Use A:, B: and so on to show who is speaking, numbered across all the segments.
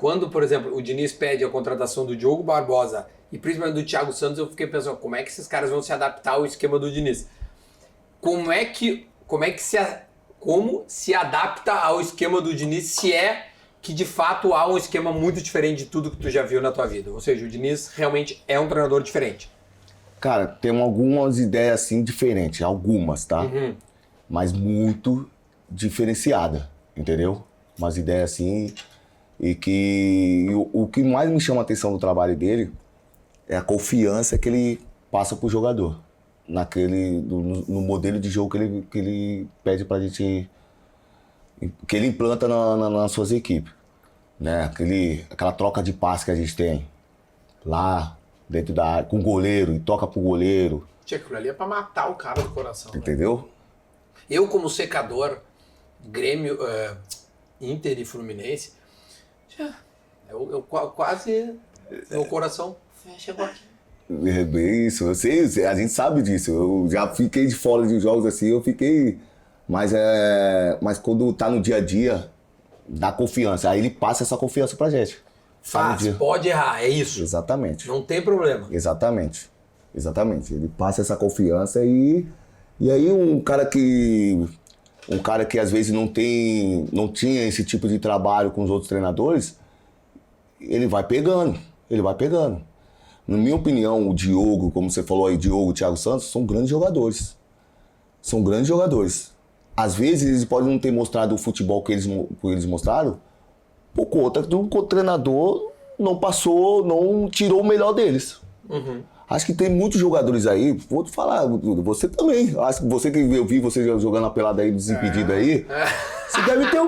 A: quando, por exemplo, o Diniz pede a contratação do Diogo Barbosa e principalmente do Thiago Santos, eu fiquei pensando, como é que esses caras vão se adaptar ao esquema do Diniz? Como se adapta ao esquema do Diniz, se é que de fato há um esquema muito diferente de tudo que tu já viu na tua vida? Ou seja, o Diniz realmente é um treinador diferente.
B: Cara, tem algumas ideias assim diferentes, algumas, tá?
A: Uhum.
B: Mas muito diferenciada, entendeu? Umas ideias assim, e que o que mais me chama a atenção no trabalho dele é a confiança que ele passa pro jogador, no modelo de jogo que ele pede pra gente, que ele implanta nas suas equipes, né? Aquela troca de passe que a gente tem lá dentro da área, com o goleiro, e toca pro goleiro.
A: Tinha aquilo ali é pra matar o cara do coração.
B: Entendeu?
A: Né? Eu, como secador, Grêmio, Inter e Fluminense, eu quase, meu coração chegou aqui.
B: É bem isso, eu sei, a gente sabe disso. Eu já fiquei de fora de jogos assim, eu fiquei. Mas quando tá no dia a dia, dá confiança. Aí ele passa essa confiança pra gente.
A: Pode errar, é isso.
B: Exatamente.
A: Não tem problema.
B: Exatamente. Ele passa essa confiança e aí um cara que às vezes não tinha esse tipo de trabalho com os outros treinadores, ele vai pegando. Na minha opinião, o Diogo, como você falou aí, Diogo e Thiago Santos, são grandes jogadores. Às vezes eles podem não ter mostrado o futebol que eles mostraram, por conta do treinador não tirou o melhor deles.
A: Uhum.
B: Acho que tem muitos jogadores aí, vou te falar, você também. Acho que você que eu vi você jogando a pelada aí, desimpedido aí, você deve ter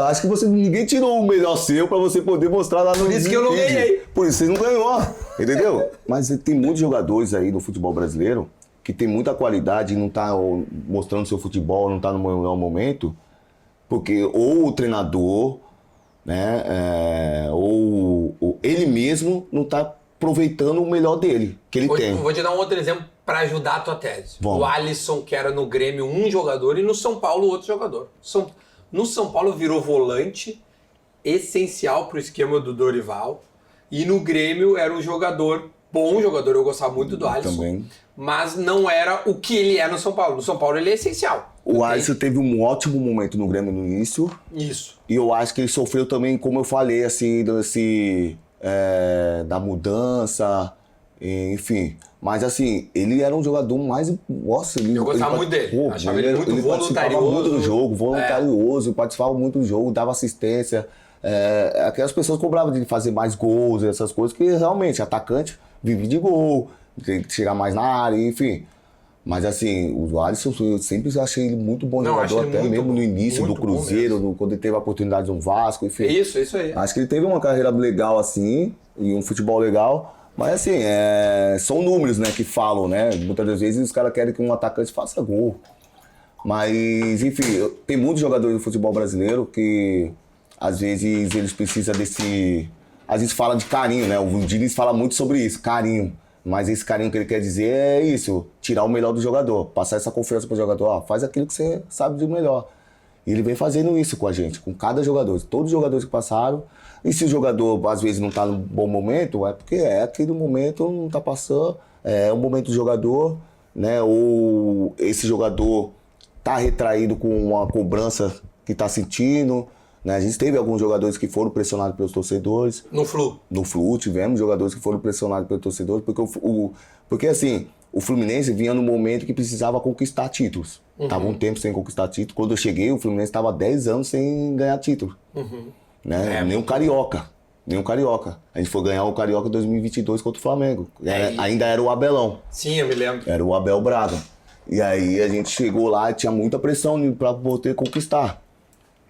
B: acho que ninguém tirou o melhor seu pra você poder mostrar lá no
A: Por isso que eu não ganhei.
B: Por isso você não ganhou, entendeu? Mas tem muitos jogadores aí no futebol brasileiro que tem muita qualidade e não tá mostrando seu futebol, não tá no melhor momento, porque ou o treinador, né, ou ele mesmo não tá aproveitando o melhor dele, que ele tem.
A: Vou te dar um outro exemplo para ajudar a tua tese.
B: Bom.
A: O Alisson, que era no Grêmio um jogador, e no São Paulo outro jogador. No São Paulo virou volante, essencial pro esquema do Dorival, e no Grêmio era um bom jogador, eu gostava muito do Alisson,
B: também.
A: Mas não era o que ele é no São Paulo. No São Paulo ele é essencial.
B: O Alisson teve um ótimo momento no Grêmio no início.
A: Isso.
B: E eu acho que ele sofreu também, como eu falei, assim, da mudança, enfim. Mas assim, ele era um jogador mais... Nossa,
A: eu gostava muito dele. Achava ele muito voluntarioso.
B: Participava muito do jogo, participava muito do jogo, dava assistência. Aquelas pessoas cobravam de fazer mais gols, essas coisas, que realmente, atacante vive de gol, tem que chegar mais na área, enfim. Mas assim, o Alisson, eu sempre achei ele muito bom jogador, até mesmo no início do Cruzeiro, quando ele teve a oportunidade no Vasco, enfim.
A: Isso aí.
B: Acho que ele teve uma carreira legal assim, e um futebol legal, mas assim, são números, né, que falam, né? Muitas das vezes os caras querem que um atacante faça gol. Mas, enfim, tem muitos jogadores do futebol brasileiro que às vezes eles precisam desse... Às vezes fala de carinho, né? O Diniz fala muito sobre isso, carinho. Mas esse carinho que ele quer dizer é isso, tirar o melhor do jogador, passar essa confiança pro jogador, faz aquilo que você sabe de melhor. E ele vem fazendo isso com a gente, com cada jogador, todos os jogadores que passaram. E se o jogador às vezes não tá no bom momento, é porque aquele momento não tá passando, é o momento do jogador, né? Ou esse jogador tá retraído com uma cobrança que tá sentindo, né? A gente teve alguns jogadores que foram pressionados pelos torcedores.
A: No Flu
B: tivemos jogadores que foram pressionados pelos torcedores, porque assim, o Fluminense vinha no momento que precisava conquistar títulos. Tava um tempo sem conquistar título. Quando eu cheguei, o Fluminense estava 10 anos sem ganhar título. Né? Nem um carioca. A gente foi ganhar o Carioca em 2022 contra o Flamengo. Ainda era o Abelão.
A: Sim, eu me lembro.
B: Era o Abel Braga. E aí a gente chegou lá e tinha muita pressão para poder conquistar.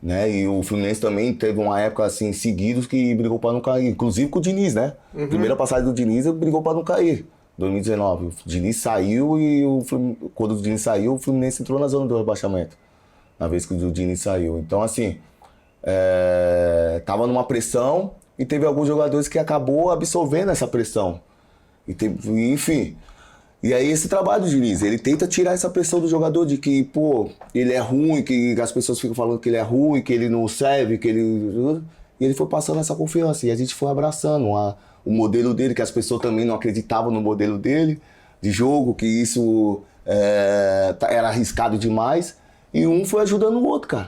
B: Né? E o Fluminense também teve uma época assim, seguidos que brigou para não cair. Inclusive com o Diniz, né? Primeira passagem do Diniz, brigou para não cair. 2019. O Diniz saiu e quando o Diniz saiu, o Fluminense entrou na zona do rebaixamento. Na vez que o Diniz saiu. Então, assim, tava numa pressão e teve alguns jogadores que acabou absorvendo essa pressão. Enfim. E aí esse trabalho do Diniz, ele tenta tirar essa pressão do jogador de que, pô, ele é ruim, que as pessoas ficam falando que ele é ruim, que ele não serve, que ele... E ele foi passando essa confiança. E a gente foi abraçando o modelo dele, que as pessoas também não acreditavam no modelo dele, de jogo, que isso era arriscado demais. E um foi ajudando o outro, cara.